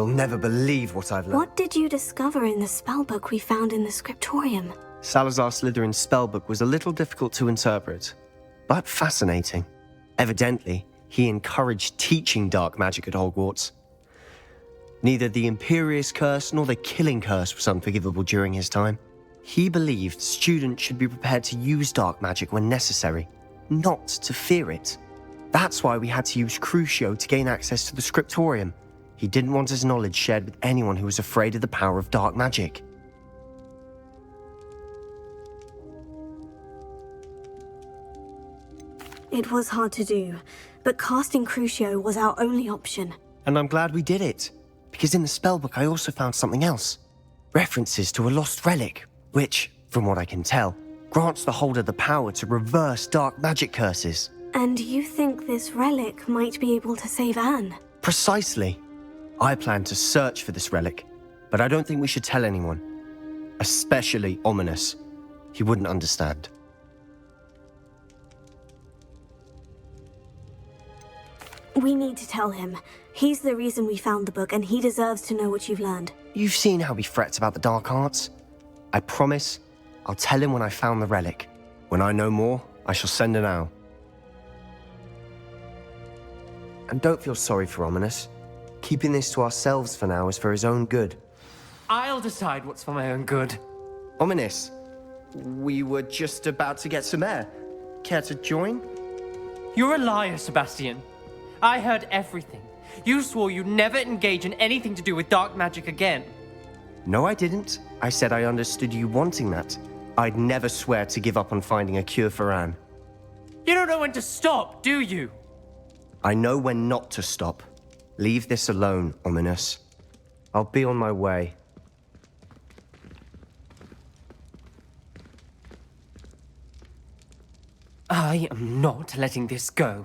You'll never believe what I've learned. What did you discover in the spellbook we found in the scriptorium? Salazar Slytherin's spellbook was a little difficult to interpret, but fascinating. Evidently, he encouraged teaching dark magic at Hogwarts. Neither the Imperious Curse nor the Killing Curse was unforgivable during his time. He believed students should be prepared to use dark magic when necessary, not to fear it. That's why we had to use Crucio to gain access to the scriptorium. He didn't want his knowledge shared with anyone who was afraid of the power of dark magic. It was hard to do, but casting Crucio was our only option. And I'm glad we did it, because in the spellbook I also found something else. References to a lost relic, which, from what I can tell, grants the holder the power to reverse dark magic curses. And you think this relic might be able to save Anne? Precisely. I plan to search for this relic, but I don't think we should tell anyone. Especially Ominous. He wouldn't understand. We need to tell him. He's the reason we found the book, and he deserves to know what you've learned. You've seen how he frets about the dark arts. I promise I'll tell him when I found the relic. When I know more, I shall send an owl. And don't feel sorry for Ominous. Keeping this to ourselves for now is for his own good. I'll decide what's for my own good. Ominous, we were just about to get some air. Care to join? You're a liar, Sebastian. I heard everything. You swore you'd never engage in anything to do with dark magic again. No, I didn't. I said I understood you wanting that. I'd never swear to give up on finding a cure for Anne. You don't know when to stop, do you? I know when not to stop. Leave this alone, Ominous. I'll be on my way. I am not letting this go.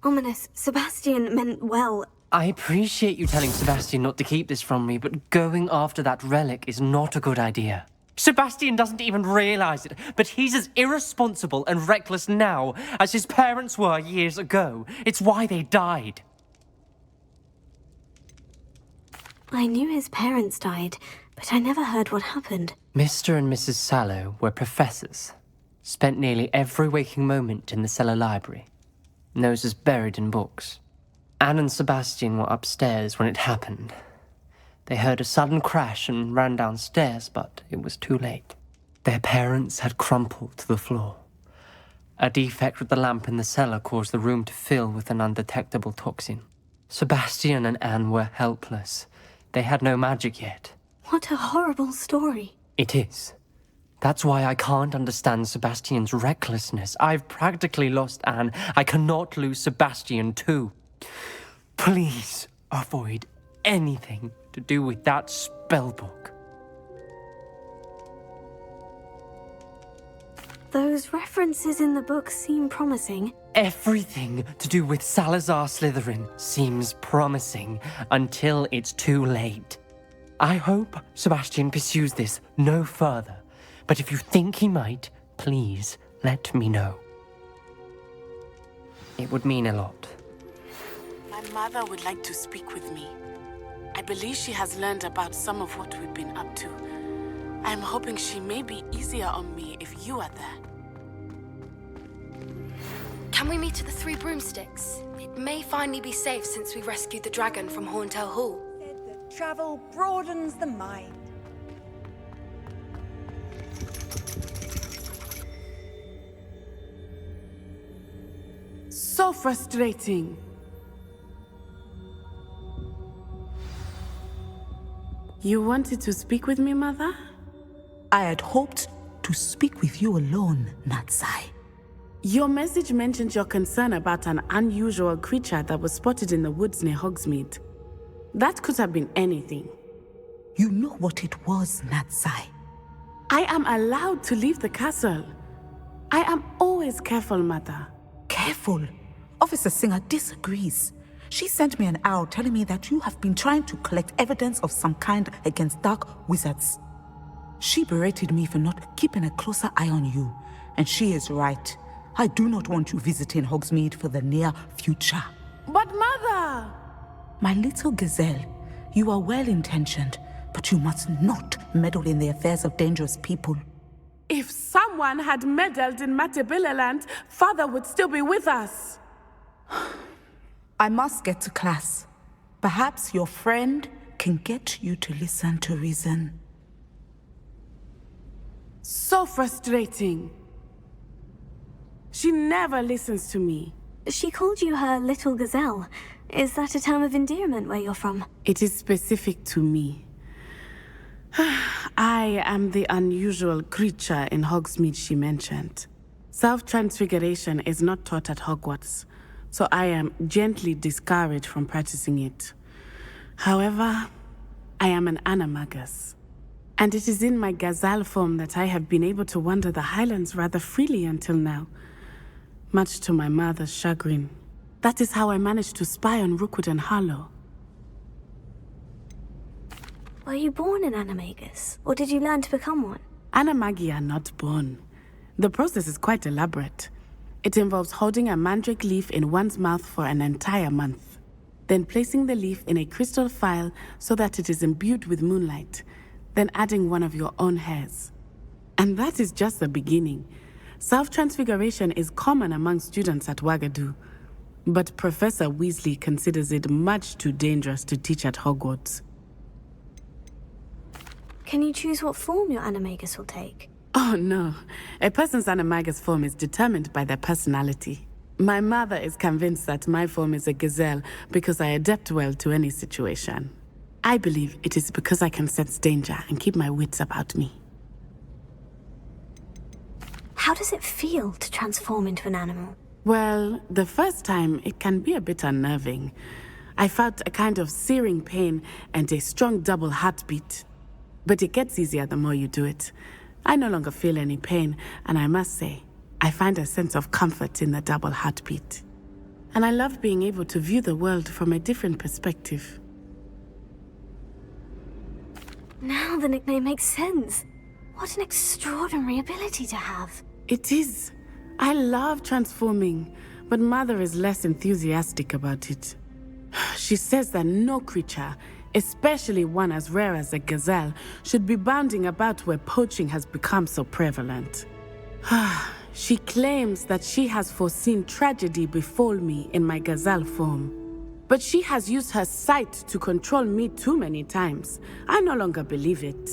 Ominous, Sebastian meant well. I appreciate you telling Sebastian not to keep this from me, but going after that relic is not a good idea. Sebastian doesn't even realize it, but he's as irresponsible and reckless now as his parents were years ago. It's why they died. I knew his parents died, but I never heard what happened. Mr. and Mrs. Sallow were professors. Spent nearly every waking moment in the cellar library. Noses buried in books. Anne and Sebastian were upstairs when it happened. They heard a sudden crash and ran downstairs, but it was too late. Their parents had crumpled to the floor. A defect with the lamp in the cellar caused the room to fill with an undetectable toxin. Sebastian and Anne were helpless. They had no magic yet. What a horrible story. It is. That's why I can't understand Sebastian's recklessness. I've practically lost Anne. I cannot lose Sebastian too. Please avoid anything to do with that spellbook. Those references in the book seem promising. Everything to do with Salazar Slytherin seems promising until it's too late. I hope Sebastian pursues this no further. But if you think he might, please let me know. It would mean a lot. My mother would like to speak with me. I believe she has learned about some of what we've been up to. I'm hoping she may be easier on me if you are there. Can we meet at the Three Broomsticks? It may finally be safe since we rescued the dragon from Horntail Hall. Said that travel broadens the mind. So frustrating. You wanted to speak with me, Mother? I had hoped to speak with you alone, Natsai. Your message mentioned your concern about an unusual creature that was spotted in the woods near Hogsmeade. That could have been anything. You know what it was, Natsai. I am allowed to leave the castle. I am always careful, Mother. Careful. Officer Singer disagrees. She sent me an owl telling me that you have been trying to collect evidence of some kind against dark wizards. She berated me for not keeping a closer eye on you, and she is right. I do not want you visiting Hogsmeade for the near future. But Mother! My little gazelle, you are well-intentioned, but you must not meddle in the affairs of dangerous people. If someone had meddled in Matabeleland, Father would still be with us. I must get to class. Perhaps your friend can get you to listen to reason. So frustrating. She never listens to me. She called you her little gazelle. Is that a term of endearment where you're from? It is specific to me. I am the unusual creature in Hogsmeade she mentioned. Self-transfiguration is not taught at Hogwarts, so I am gently discouraged from practicing it. However, I am an animagus, and it is in my gazelle form that I have been able to wander the Highlands rather freely until now, much to my mother's chagrin. That is how I managed to spy on Rookwood and Harlow. Were you born an animagus, or did you learn to become one? Animagi are not born. The process is quite elaborate. It involves holding a mandrake leaf in one's mouth for an entire month, then placing the leaf in a crystal phial so that it is imbued with moonlight, then adding one of your own hairs. And that is just the beginning. Self-transfiguration is common among students at Wagadu, but Professor Weasley considers it much too dangerous to teach at Hogwarts. Can you choose what form your animagus will take? Oh no, a person's animagus form is determined by their personality. My mother is convinced that my form is a gazelle because I adapt well to any situation. I believe it is because I can sense danger and keep my wits about me. How does it feel to transform into an animal? Well, the first time it can be a bit unnerving. I felt a kind of searing pain and a strong double heartbeat. But it gets easier the more you do it. I no longer feel any pain, and I must say, I find a sense of comfort in the double heartbeat. And I love being able to view the world from a different perspective. Now the nickname makes sense. What an extraordinary ability to have. It is. I love transforming, but Mother is less enthusiastic about it. She says that no creature, especially one as rare as a gazelle, should be bounding about where poaching has become so prevalent. She claims that she has foreseen tragedy befall me in my gazelle form. But she has used her sight to control me too many times. I no longer believe it.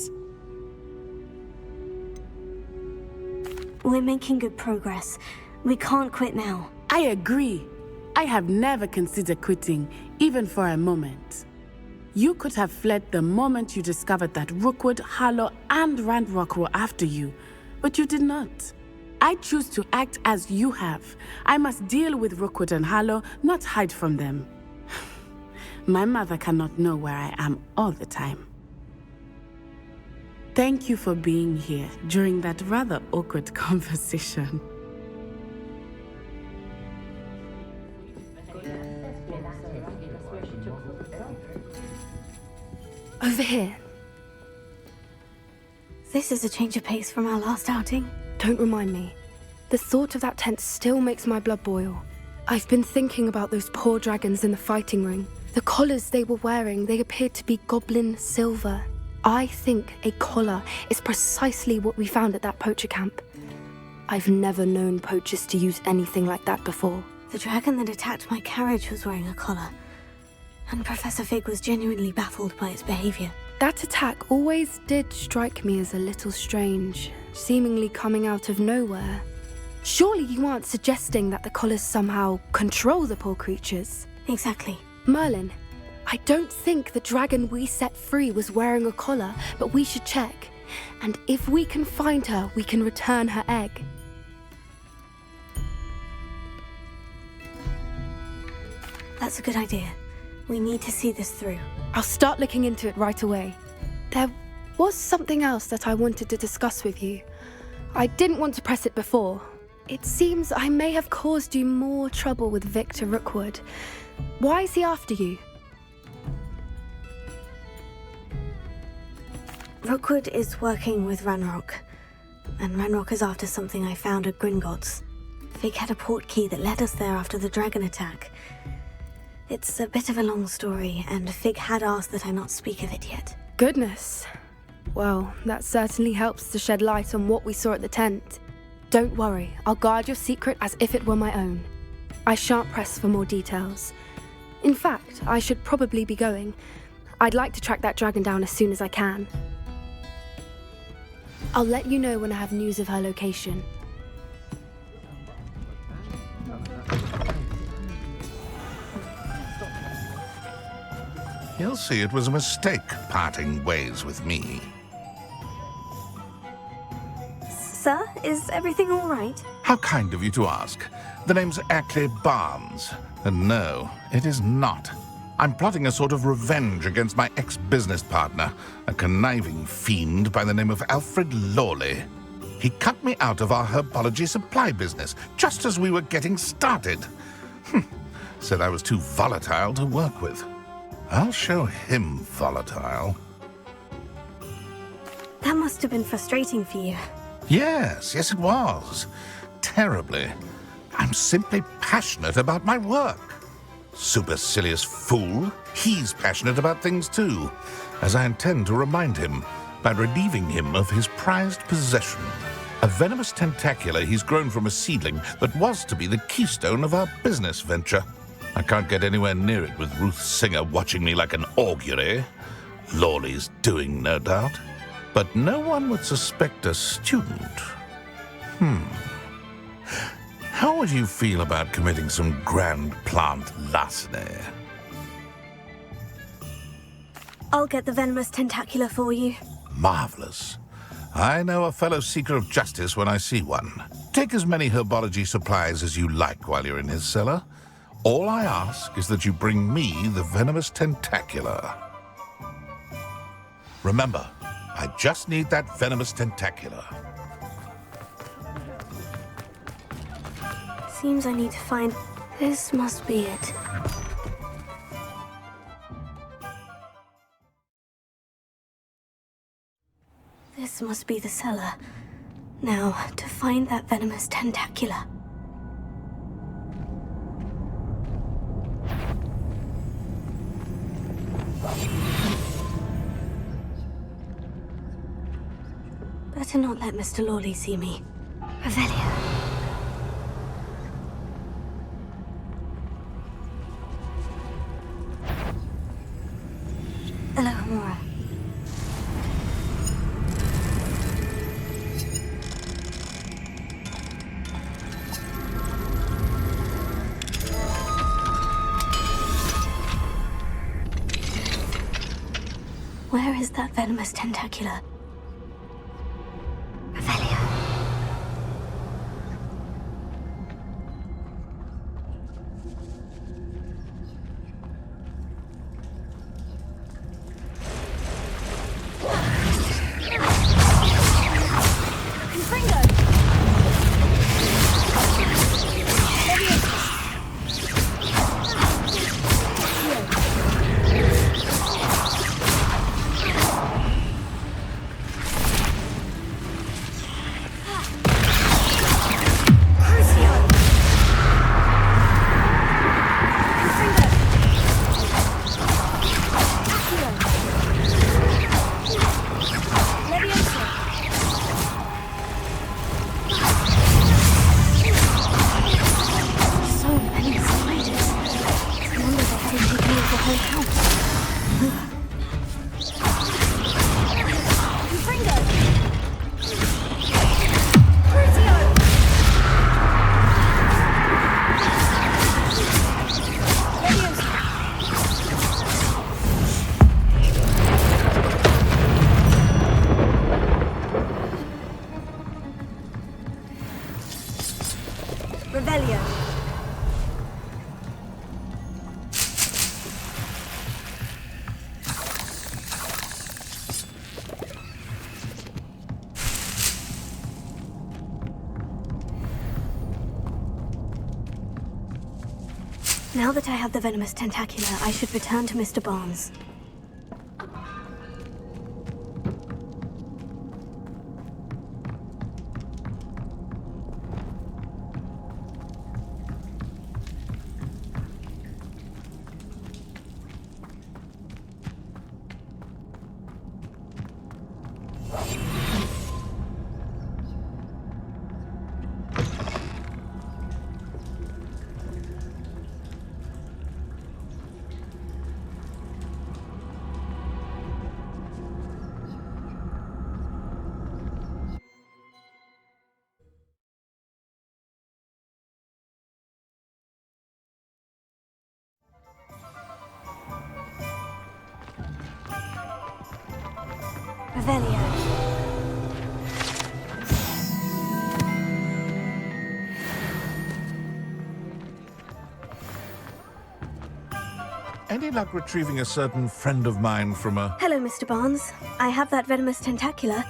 We're making good progress. We can't quit now. I agree. I have never considered quitting, even for a moment. You could have fled the moment you discovered that Rookwood, Harlow, and Ranrock were after you, but you did not. I choose to act as you have. I must deal with Rookwood and Harlow, not hide from them. My mother cannot know where I am all the time. Thank you for being here during that rather awkward conversation. Over here. This is a change of pace from our last outing. Don't remind me. The thought of that tent still makes my blood boil. I've been thinking about those poor dragons in the fighting ring. The collars they were wearing, they appeared to be goblin silver. I think a collar is precisely what we found at that poacher camp. I've never known poachers to use anything like that before. The dragon that attacked my carriage was wearing a collar, and Professor Fig was genuinely baffled by its behavior. That attack always did strike me as a little strange, seemingly coming out of nowhere. Surely you aren't suggesting that the collars somehow control the poor creatures? Exactly. Merlin, I don't think the dragon we set free was wearing a collar, but we should check. And if we can find her, we can return her egg. That's a good idea. We need to see this through. I'll start looking into it right away. There was something else that I wanted to discuss with you. I didn't want to press it before. It seems I may have caused you more trouble with Victor Rookwood. Why is he after you? Rookwood is working with Ranrock, and Ranrock is after something I found at Gringotts. Fig had a port key that led us there after the dragon attack. It's a bit of a long story, and Fig had asked that I not speak of it yet. Goodness. Well, that certainly helps to shed light on what we saw at the tent. Don't worry, I'll guard your secret as if it were my own. I shan't press for more details. In fact, I should probably be going. I'd like to track that dragon down as soon as I can. I'll let you know when I have news of her location. You'll see it was a mistake parting ways with me. Sir, is everything all right? How kind of you to ask. The name's Ackley Barnes. And no, it is not. I'm plotting a sort of revenge against my ex-business partner, a conniving fiend by the name of Alfred Lawley. He cut me out of our herbology supply business, just as we were getting started. Said I was too volatile to work with. I'll show him volatile. That must have been frustrating for you. Yes, it was. Terribly. I'm simply passionate about my work. Supercilious fool. He's passionate about things too, as I intend to remind him by relieving him of his prized possession. A venomous tentacula he's grown from a seedling that was to be the keystone of our business venture. I can't get anywhere near it with Ruth Singer watching me like an augury. Lawley's doing, no doubt. But no one would suspect a student. How would you feel about committing some grand plant larceny? I'll get the venomous tentacula for you. Marvelous. I know a fellow seeker of justice when I see one. Take as many herbology supplies as you like while you're in his cellar. All I ask is that you bring me the venomous tentacula. Remember, I just need that venomous tentacula. Seems I need to find... This must be it. This must be the cellar. Now, to find that venomous tentacula. Better not let Mr. Lawley see me. Revelio. Hello, Mora. Where is that venomous tentacula? Revelio. Now that I have the venomous tentacula, I should return to Mr. Barnes. Revelio. Any luck retrieving a certain friend of mine from a... Hello, Mr. Barnes. I have that venomous tentacula.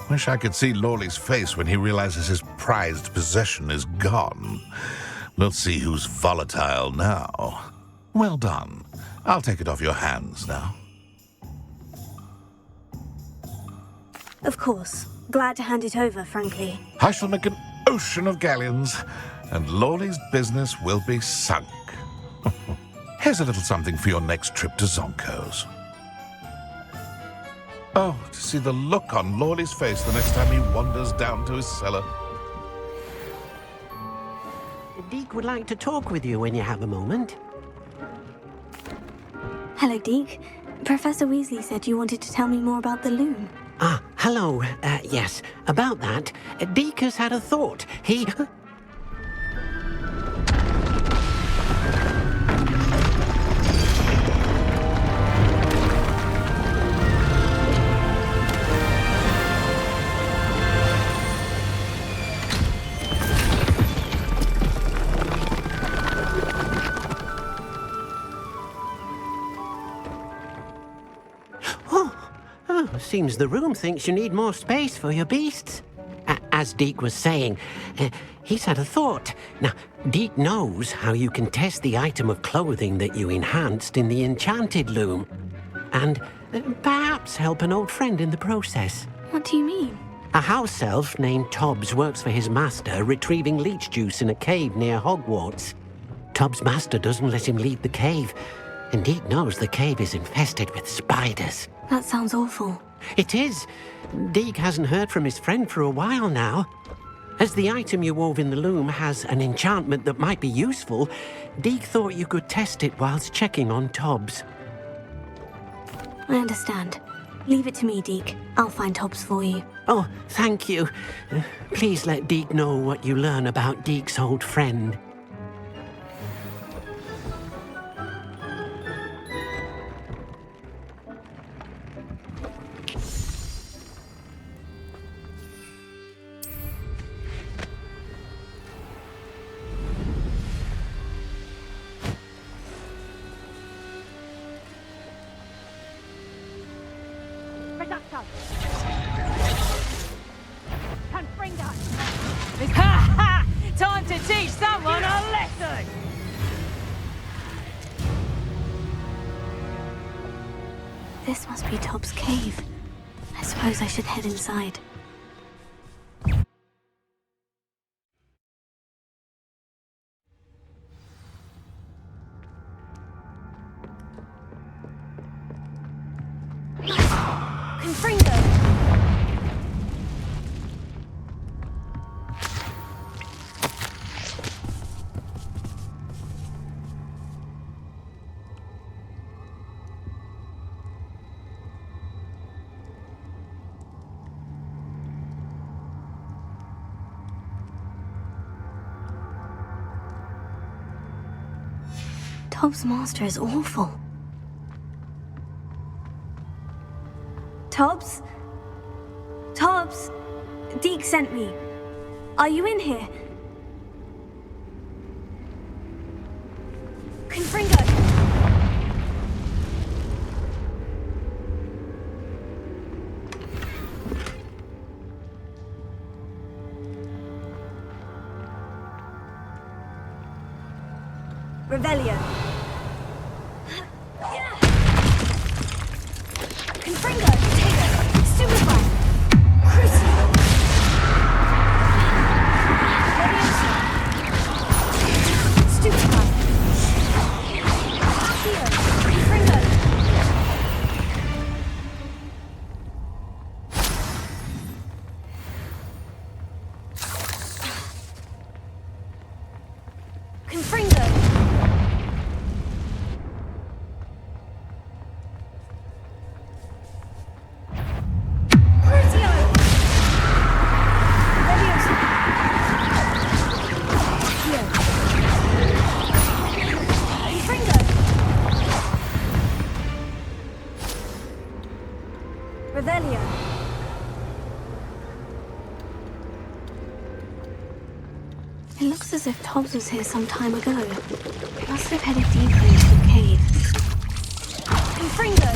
Wish I could see Lawley's face when he realizes his prized possession is gone. We'll see who's volatile now. Well done. I'll take it off your hands now. Of course. Glad to hand it over, frankly. I shall make an ocean of galleons, and Lawley's business will be sunk. Here's a little something for your next trip to Zonko's. Oh, to see the look on Lawley's face the next time he wanders down to his cellar. Deke would like to talk with you when you have a moment. Hello, Deke. Professor Weasley said you wanted to tell me more about the loom. Ah, hello. Yes, about that. Deke has had a thought. He... Seems the room thinks you need more space for your beasts. As Deke was saying, he's had a thought. Now, Deke knows how you can test the item of clothing that you enhanced in the enchanted loom. And perhaps help an old friend in the process. What do you mean? A house elf named Tobbs works for his master, retrieving leech juice in a cave near Hogwarts. Tobbs' master doesn't let him leave the cave, and Deke knows the cave is infested with spiders. That sounds awful. It is. Deke hasn't heard from his friend for a while now. As the item you wove in the loom has an enchantment that might be useful, Deke thought you could test it whilst checking on Tobbs. I understand. Leave it to me, Deke. I'll find Tobbs for you. Oh, thank you. Please let Deke know what you learn about Deke's old friend. Time to teach someone a lesson! This must be Tobbs' cave. I suppose I should head inside. Confringo! Tobbs' master is awful. Tobbs? Tobbs? Deke sent me. Are you in here? Confringo! Revelio. Confringo! Stupefy! Crucio! Leviosa! Stupefy! Accio! Confringo! Confringo! Revelio. It looks as if Tobbs was here some time ago. He must have headed deeper into the cave. Confringo!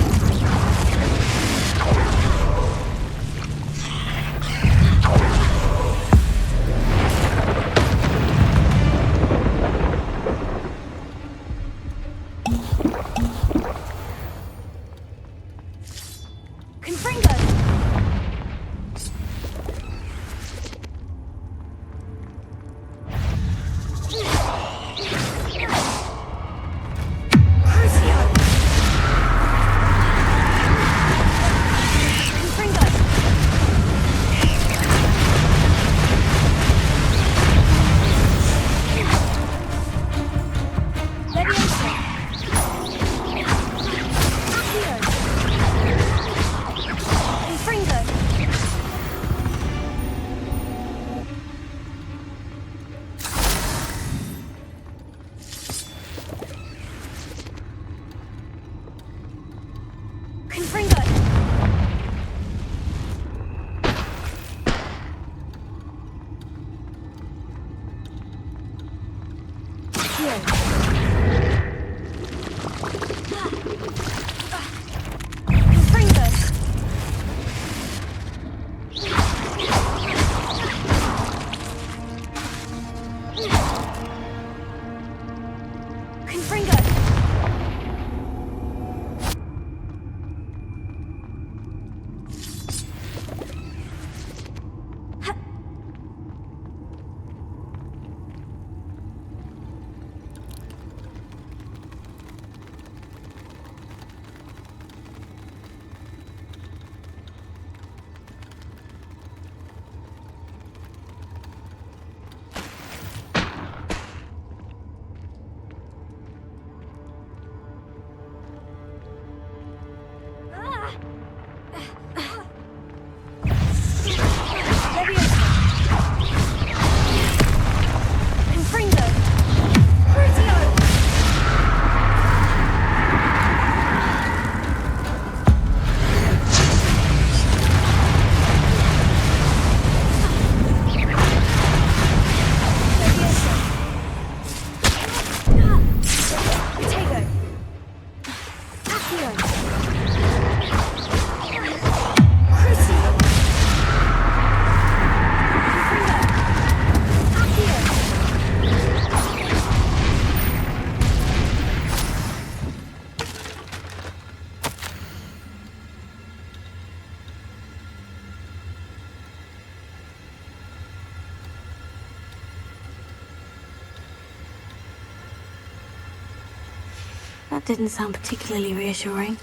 That didn't sound particularly reassuring.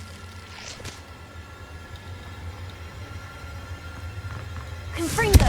Confringo!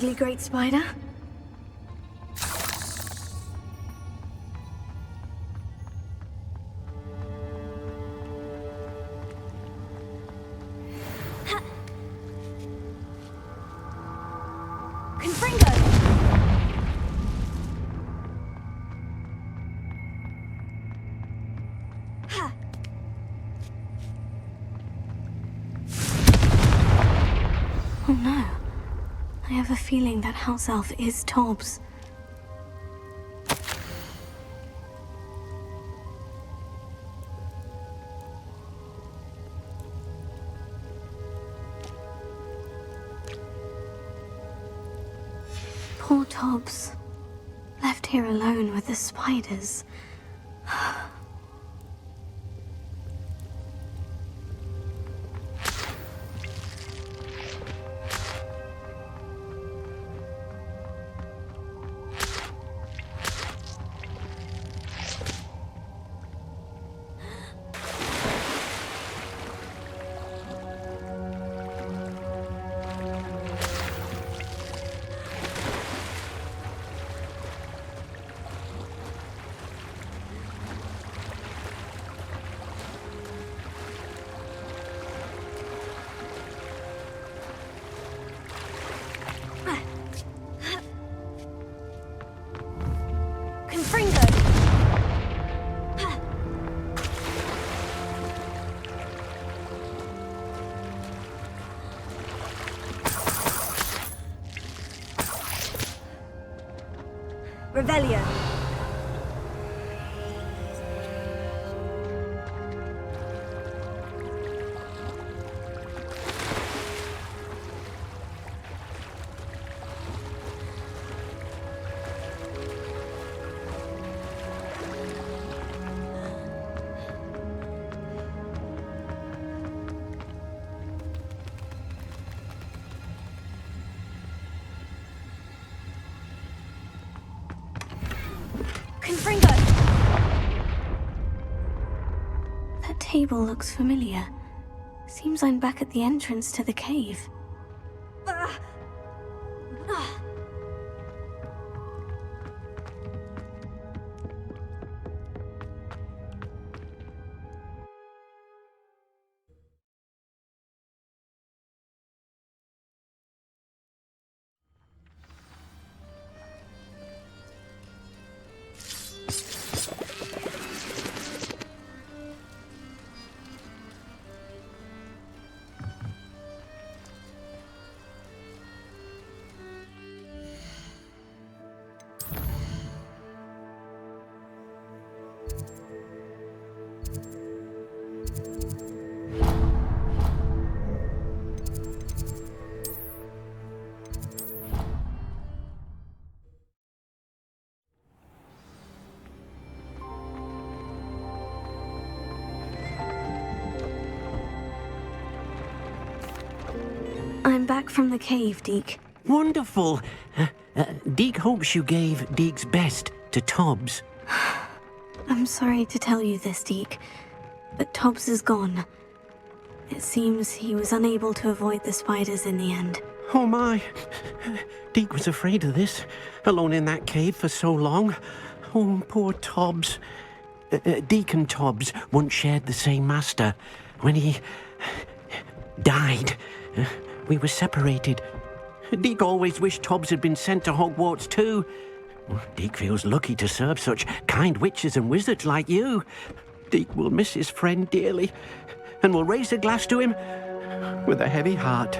godly great spider? Oh no. I have a feeling that house elf is Tobbs. Poor Tobbs. Left here alone with the spiders. Revelio. That table looks familiar. Seems I'm back at the entrance to the cave. I'm back from the cave, Deke. Wonderful. Deke hopes you gave Deke's best to Tobbs. I'm sorry to tell you this, Deke, but Tobbs is gone. It seems he was unable to avoid the spiders in the end. Oh my. Deke was afraid of this, alone in that cave for so long. Oh, poor Tobbs. Deke and Tobbs once shared the same master. When he died, we were separated. Deke always wished Tobbs had been sent to Hogwarts too. Deke feels lucky to serve such kind witches and wizards like you. Deke will miss his friend dearly, and will raise a glass to him with a heavy heart.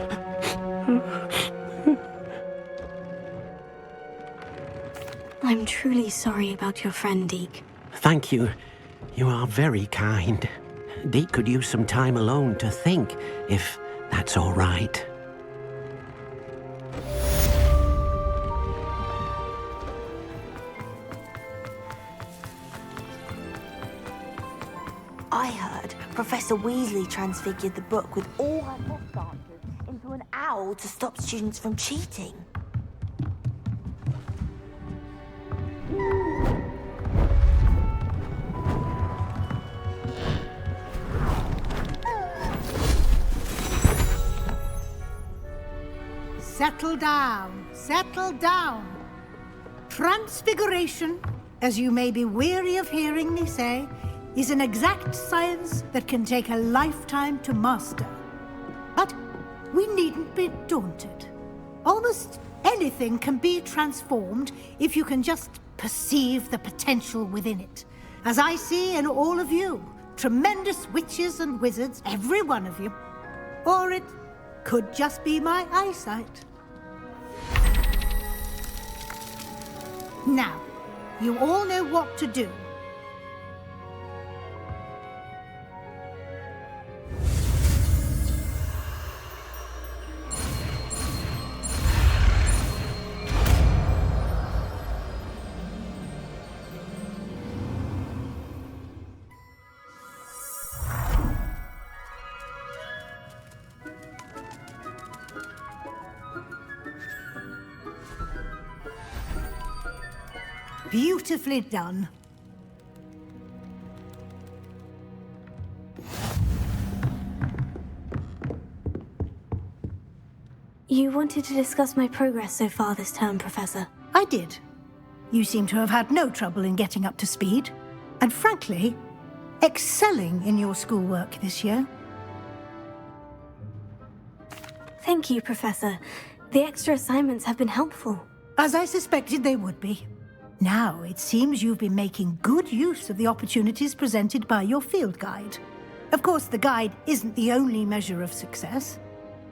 I'm truly sorry about your friend, Deke. Thank you. You are very kind. Deke could use some time alone to think, if that's all right. I heard Professor Weasley transfigured the book with all her test answers into an owl to stop students from cheating. Settle down. settle down. Transfiguration, as you may be weary of hearing me say, is an exact science that can take a lifetime to master. But we needn't be daunted. Almost anything can be transformed if you can just perceive the potential within it. As I see in all of you, tremendous witches and wizards, every one of you. Or it could just be my eyesight. Now, you all know what to do. Beautifully done. You wanted to discuss my progress so far this term, Professor. I did. You seem to have had no trouble in getting up to speed. And frankly, excelling in your schoolwork this year. Thank you, Professor. The extra assignments have been helpful. As I suspected they would be. Now, it seems you've been making good use of the opportunities presented by your field guide. Of course, the guide isn't the only measure of success.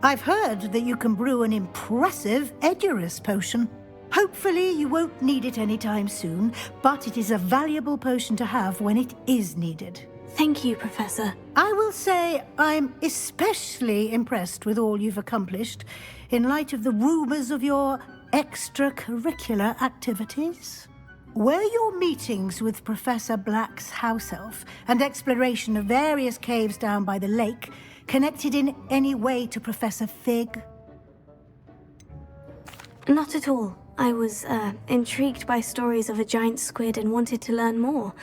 I've heard that you can brew an impressive Edurus potion. Hopefully, you won't need it anytime soon, but it is a valuable potion to have when it is needed. Thank you, Professor. I will say I'm especially impressed with all you've accomplished in light of the rumors of your extracurricular activities. Were your meetings with Professor Black's house elf and exploration of various caves down by the lake connected in any way to Professor Fig? Not at all. I was, intrigued by stories of a giant squid and wanted to learn more.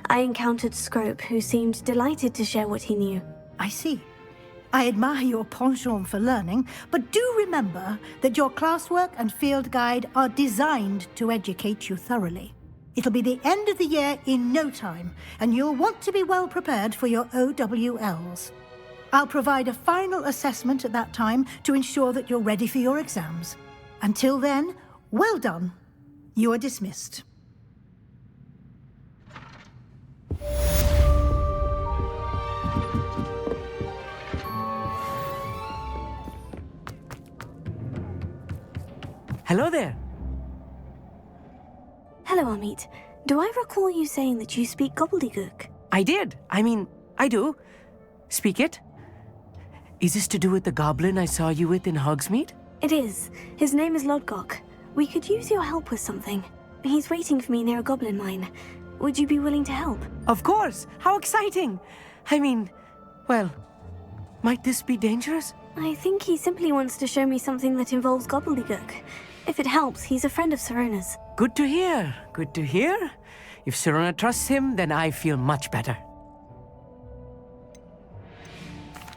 I encountered Scrope, who seemed delighted to share what he knew. I see. I admire your penchant for learning, but do remember that your classwork and field guide are designed to educate you thoroughly. It'll be the end of the year in no time, and you'll want to be well prepared for your OWLs. I'll provide a final assessment at that time to ensure that you're ready for your exams. Until then, well done. You are dismissed. Hello there. Hello, Amit. Do I recall you saying that you speak gobbledygook? I did. I do. Speak it. Is this to do with the goblin I saw you with in Hogsmeade? It is. His name is Lodgok. We could use your help with something. He's waiting for me near a goblin mine. Would you be willing to help? Of course. How exciting. Well, might this be dangerous? I think he simply wants to show me something that involves gobbledygook. If it helps, he's a friend of Sirona's. Good to hear. Good to hear. If Sirona trusts him, then I feel much better.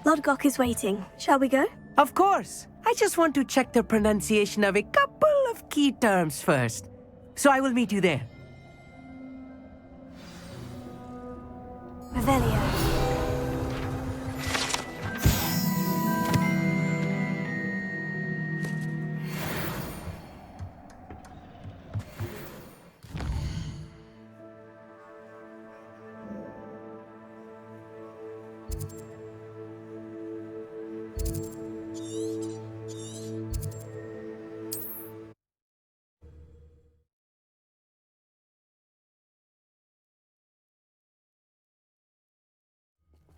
Lodgok is waiting. Shall we go? Of course. I just want to check the pronunciation of a couple of key terms first. So I will meet you there. Revelio.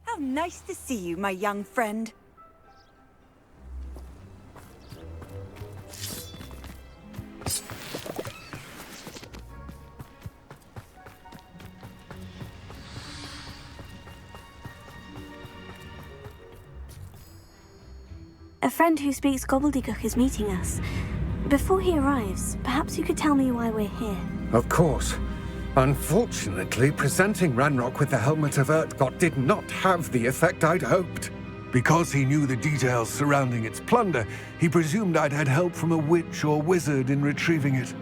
How nice to see you, my young friend. A friend who speaks gobbledygook is meeting us. Before he arrives, perhaps you could tell me why we're here. Of course. Unfortunately, presenting Ranrock with the Helmet of Urtkot did not have the effect I'd hoped. Because he knew the details surrounding its plunder, he presumed I'd had help from a witch or wizard in retrieving it.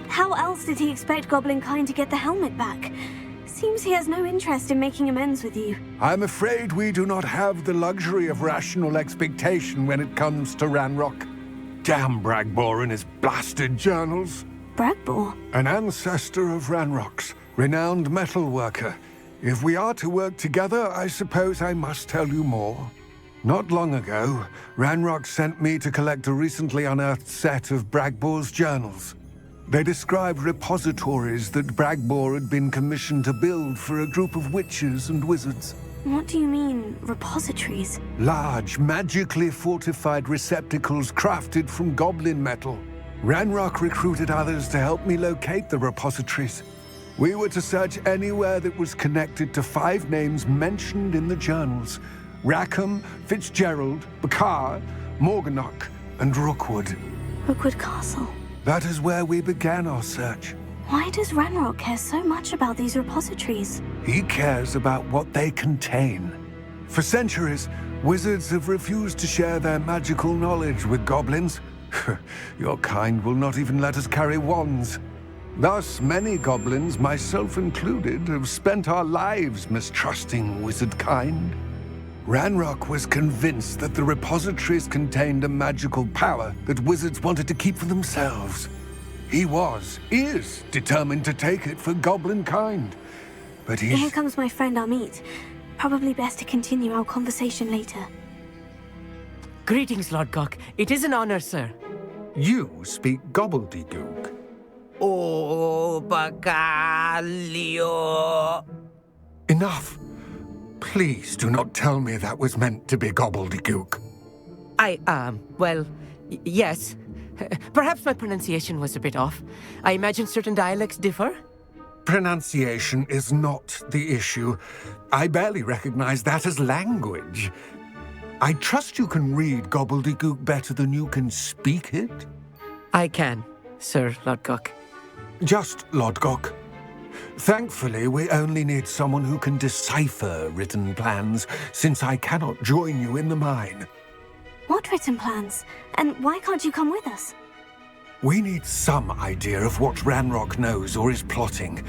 How else did he expect Goblin Kind to get the helmet back? Seems he has no interest in making amends with you. I'm afraid we do not have the luxury of rational expectation when it comes to Ranrock. Damn Bragbor and his blasted journals. Bragbor? An ancestor of Ranrock's, renowned metal worker. If we are to work together, I suppose I must tell you more. Not long ago, Ranrock sent me to collect a recently unearthed set of Bragbor's journals. They described repositories that Bragbor had been commissioned to build for a group of witches and wizards. What do you mean, repositories? Large, magically fortified receptacles crafted from goblin metal. Ranrock recruited others to help me locate the repositories. We were to search anywhere that was connected to 5 names mentioned in the journals: Rackham, Fitzgerald, Bakar, Morganach, and Rookwood. Rookwood Castle. That is where we began our search. Why does Ranrock care so much about these repositories? He cares about what they contain. For centuries, wizards have refused to share their magical knowledge with goblins. Your kind will not even let us carry wands. Thus, many goblins, myself included, have spent our lives mistrusting wizard kind. Ranrock was convinced that the repositories contained a magical power that wizards wanted to keep for themselves. He is determined to take it for goblin kind. But Here comes my friend Amit. Probably best to continue our conversation later. Greetings, Lord Gok. It is an honor, sir. You speak gobbledygook. Oh, Bacalio. Enough. Please do not tell me that was meant to be gobbledygook. Yes. Perhaps my pronunciation was a bit off. I imagine certain dialects differ. Pronunciation is not the issue. I barely recognize that as language. I trust you can read gobbledygook better than you can speak it? I can, Sir Lodgok. Just Lodgok. Thankfully, we only need someone who can decipher written plans, since I cannot join you in the mine. What written plans? And why can't you come with us? We need some idea of what Ranrock knows or is plotting.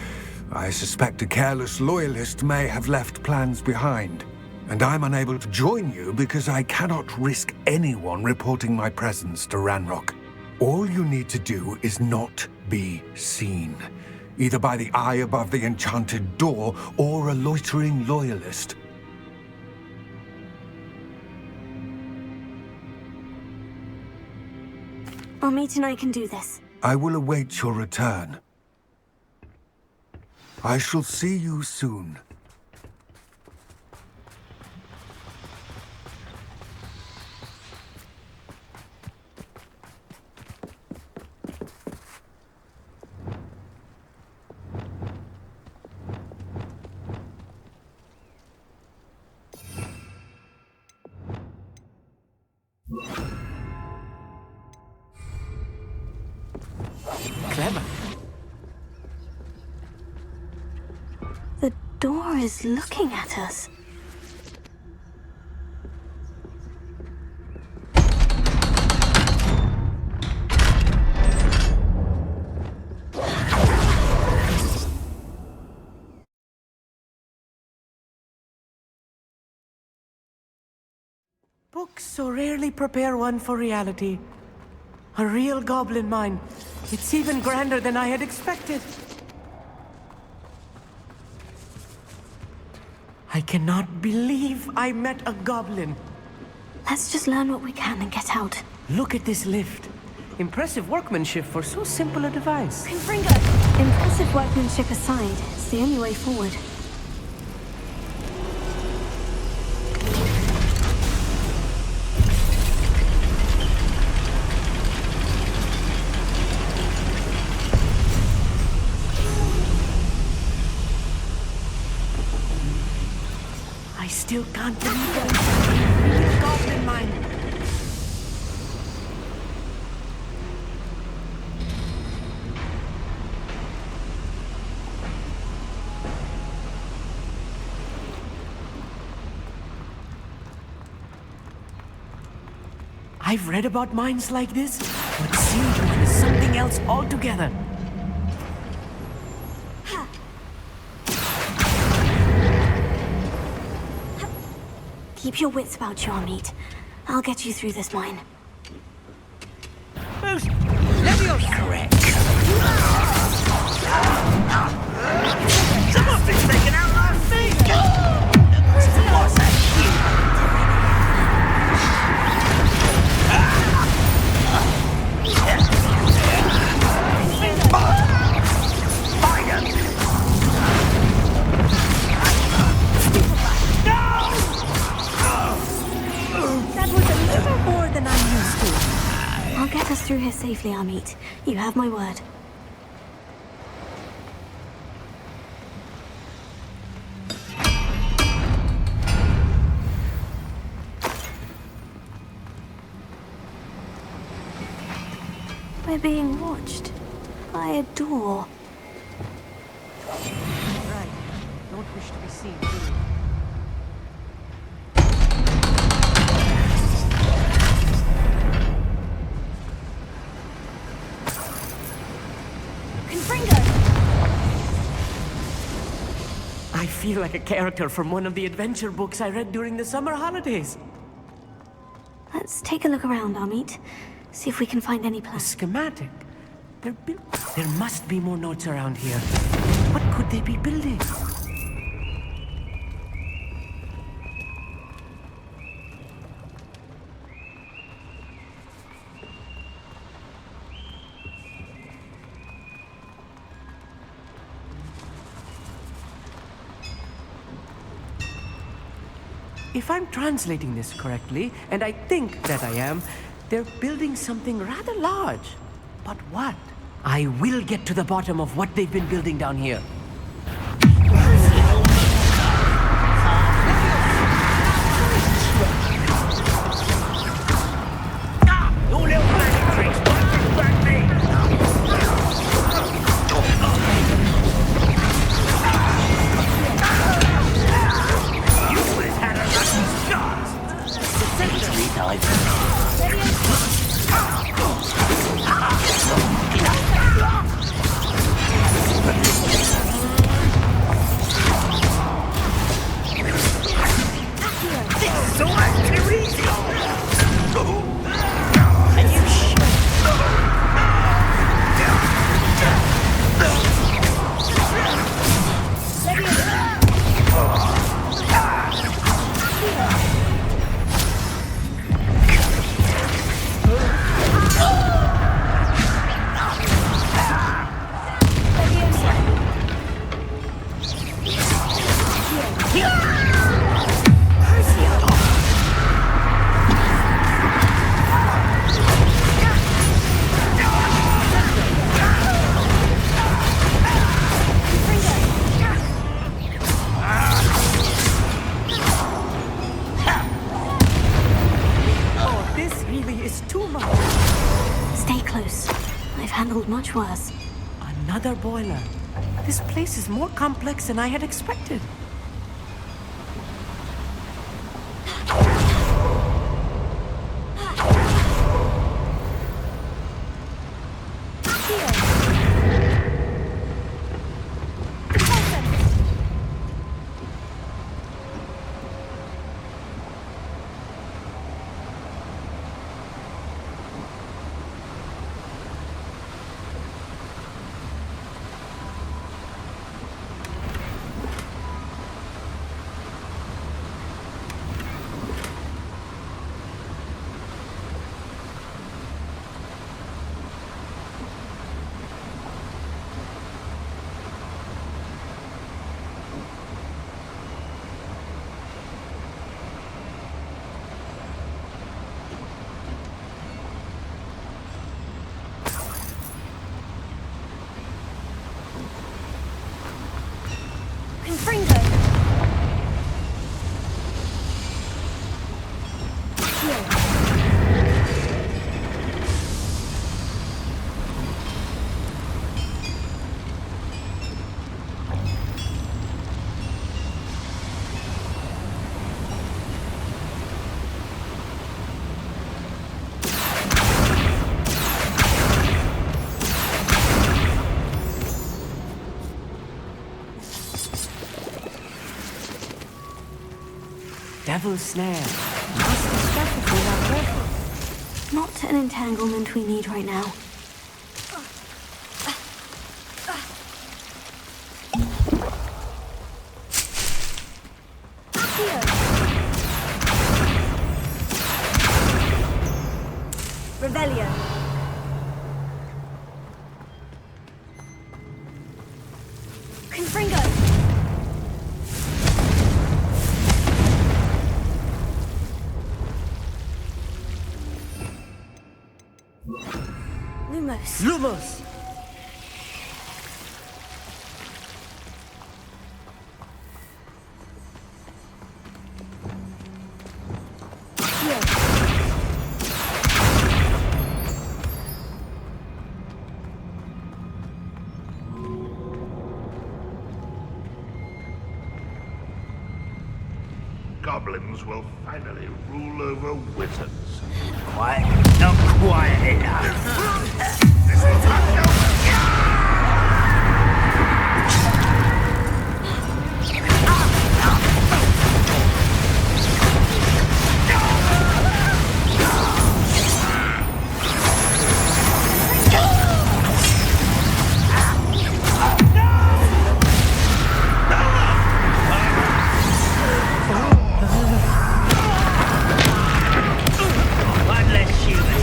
I suspect a careless loyalist may have left plans behind. And I'm unable to join you because I cannot risk anyone reporting my presence to Ranrock. All you need to do is not be seen, either by the eye above the enchanted door or a loitering loyalist. Amit and I can do this. I will await your return. I shall see you soon. Clever. The door is looking at us. Books so rarely prepare one for reality. A real goblin mine. It's even grander than I had expected. I cannot believe I met a goblin. Let's just learn what we can and get out. Look at this lift. Impressive workmanship for so simple a device. Confringo! Impressive workmanship aside, it's the only way forward. I still can't believe that it's a real goblin mine. I've read about mines like this, but seeing one is something else altogether. Keep your wits about you, Amit. I'll get you through this mine. Boost! Correct. Someone's been taken out last thing! What's that That was a little more than I'm used to. I'll get us through here safely, Amit. You have my word. We're being watched by a door. Right. Don't wish to be seen, do you? I feel like a character from one of the adventure books I read during the summer holidays. Let's take a look around, Amit. See if we can find any A plans. schematic. There must be more notes around here. What could they be building? If I'm translating this correctly, and I think that I am, they're building something rather large. But what? I will get to the bottom of what they've been building down here. Much worse. Another boiler. This place is more complex than I had expected. devil's snare. Must be stuff if we're not careful. Not an entanglement we need right now. Revelio. Confringo. Lumos. Lumos! Goblins will finally rule over wizards. Quiet. Not quiet enough. This will have no... One less human.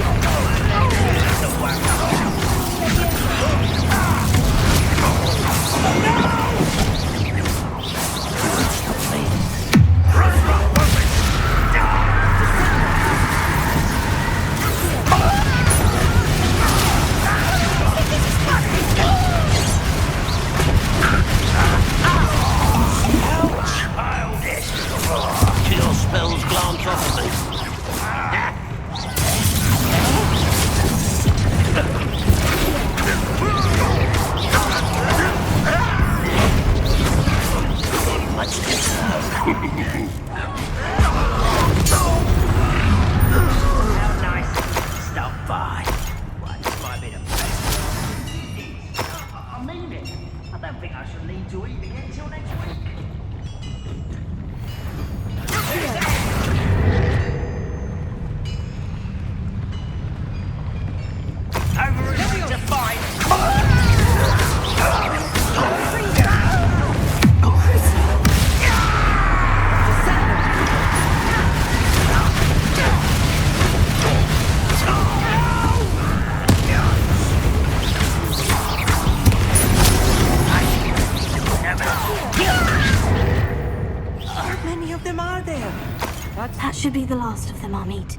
That should be the last of them, Amit.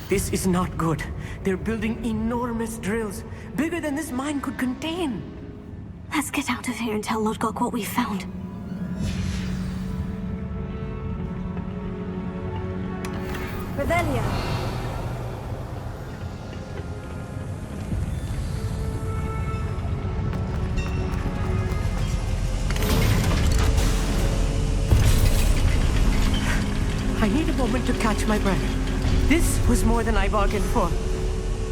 This is not good. They're building enormous drills, bigger than this mine could contain. Let's get out of here and tell Lodgok what we found. Revelio. I need a moment to catch my breath. This was more than I bargained for.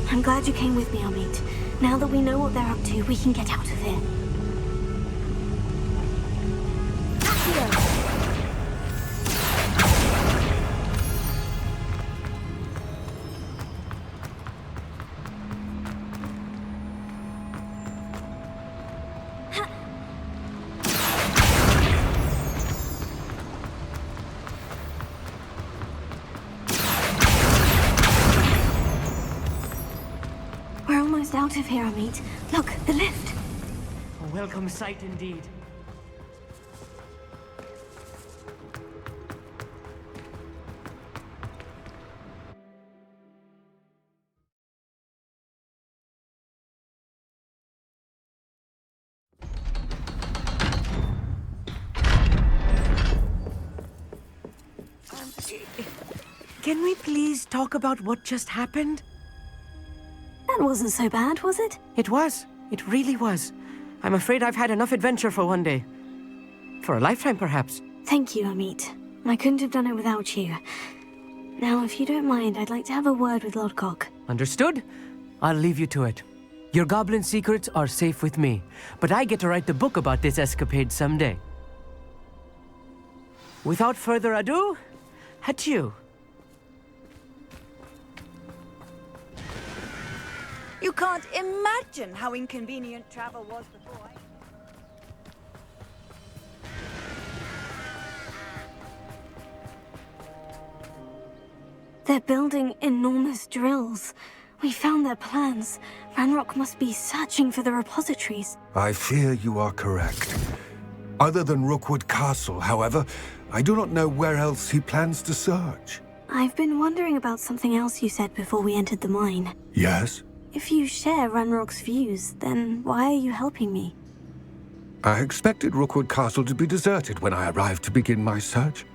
I'm glad you came with me, Amit. Now that we know what they're up to, we can get out of here. almost out of here, Amit. Look, the lift. A welcome sight indeed. Can we please talk about what just happened? That wasn't so bad, was it? It was. It really was. I'm afraid I've had enough adventure for one day. For a lifetime, perhaps. Thank you, Amit. I couldn't have done it without you. Now, if you don't mind, I'd like to have a word with Lodgok. Understood? I'll leave you to it. Your goblin secrets are safe with me, but I get to write the book about this escapade someday. Without further ado, adieu. You can't imagine how inconvenient travel was before. They're building enormous drills. We found their plans. Ranrock must be searching for the repositories. I fear you are correct. Other than Rookwood Castle, however, I do not know where else he plans to search. I've been wondering about something else you said before we entered the mine. Yes? If you share Ranrock's views, then why are you helping me? I expected Rookwood Castle to be deserted when I arrived to begin my search.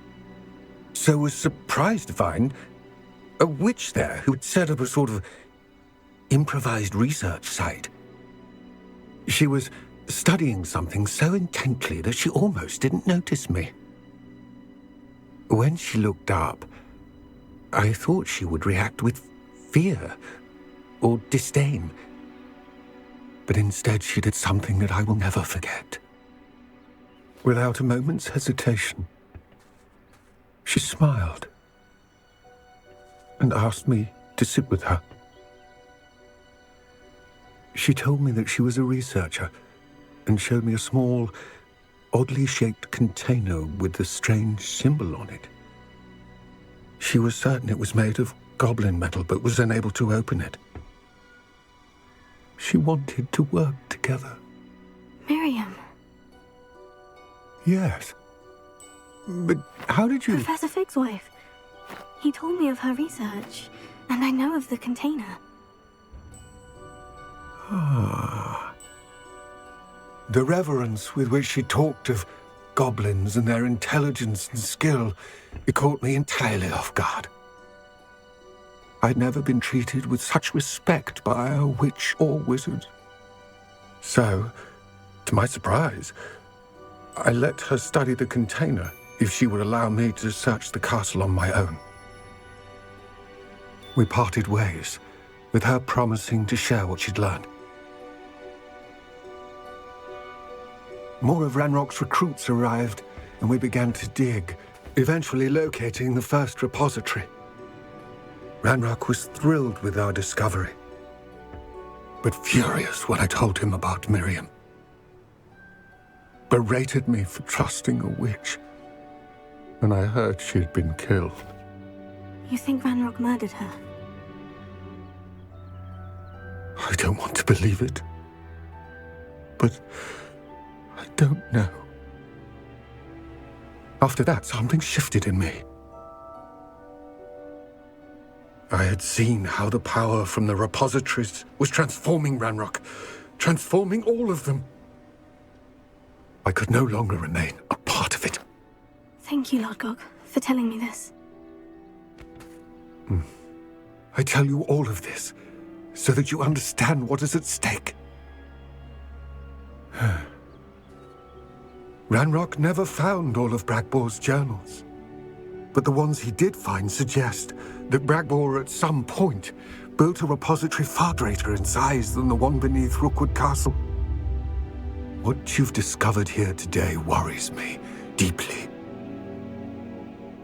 So was surprised to find a witch there who had set up a sort of improvised research site. She was studying something so intently that she almost didn't notice me. When she looked up, I thought she would react with fear or disdain. But instead she did something that I will never forget. Without a moment's hesitation, she smiled and asked me to sit with her. She told me that she was a researcher and showed me a small, oddly shaped container with a strange symbol on it. She was certain it was made of goblin metal, but was unable to open it. She wanted to work together. Miriam. Yes. But how did you... Professor Fig's wife. He told me of her research, and I know of the container. Ah. The reverence with which she talked of goblins and their intelligence and skill, it caught me entirely off guard. I'd never been treated with such respect by a witch or wizard. So, to my surprise, I let her study the container if she would allow me to search the castle on my own. We parted ways, with her promising to share what she'd learned. More of Ranrock's recruits arrived, and we began to dig, eventually locating the first repository. Ranrock was thrilled with our discovery, but furious when I told him about Miriam. Berated me for trusting a witch, and I heard she had been killed. You think Ranrock murdered her? I don't want to believe it, but I don't know. After that, something shifted in me. I had seen how the power from the repositories was transforming Ranrock, transforming all of them. I could no longer remain a part of it. Thank you, Lodgok, for telling me this. I tell you all of this so that you understand what is at stake. Ranrock never found all of Bragbor's journals, but the ones he did find suggest that Bragbor at some point built a repository far greater in size than the one beneath Rookwood Castle. What you've discovered here today worries me deeply.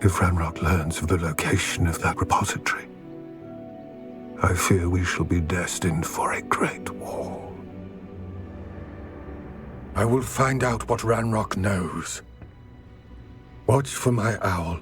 If Ranrock learns of the location of that repository, I fear we shall be destined for a great war. I will find out what Ranrock knows. Watch for my owl